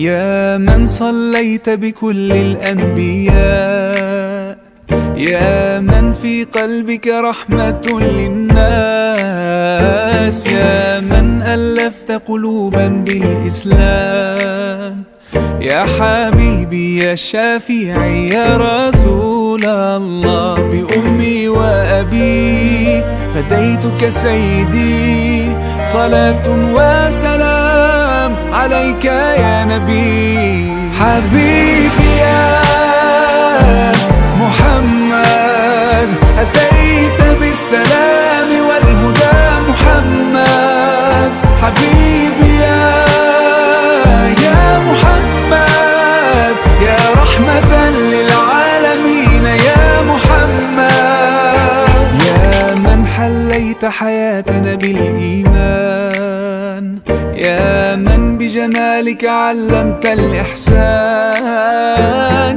يا من صليت بكل الأنبياء، يا من في قلبك رحمة للناس، يا من ألفت قلوبا بالإسلام، يا حبيبي يا شافعي يا رسول الله، بأمي وأبي فديتك سيدي، صلاة وسلام عليك يا نبي. حبيبي يا محمد أتيت بالسلام والهدى محمد، حبيبي يا محمد يا رحمة للعالمين يا محمد، يا من حليت حياتنا بالإيمان، يا من بجمالك علمت الإحسان،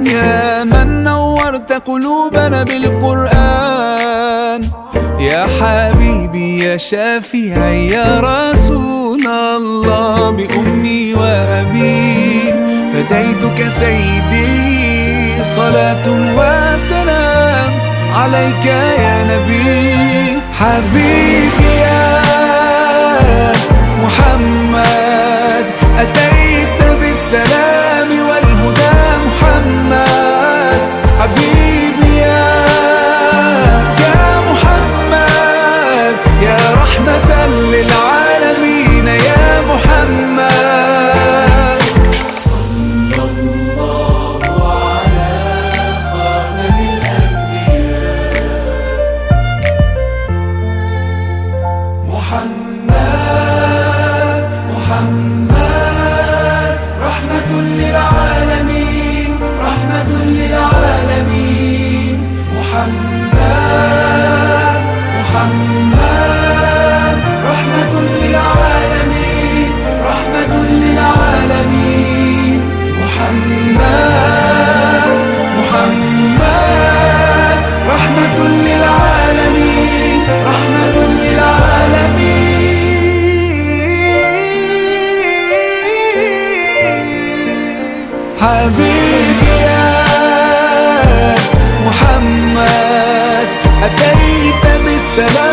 يا من نورت قلوبنا بالقرآن، يا حبيبي يا شافعي يا رسول الله، بأمي وأبي فديتك سيدي، صلاة وسلام عليك يا نبي. حبيبي يا محمد أتيت بالسلام والهدى محمد، حبيبي يا محمد يا رحمة للعالمين يا محمد. صلى الله على خاتم الأنبياء محمد، محمد رحمة للعالمين، رحمة للعالمين، محمد، محمد رحمة للعالمين، رحمة للعالمين، محمد، محمد رحمة للعالمين، رحمة للعالمين. حبيبي يا محمد أتيت بالسلام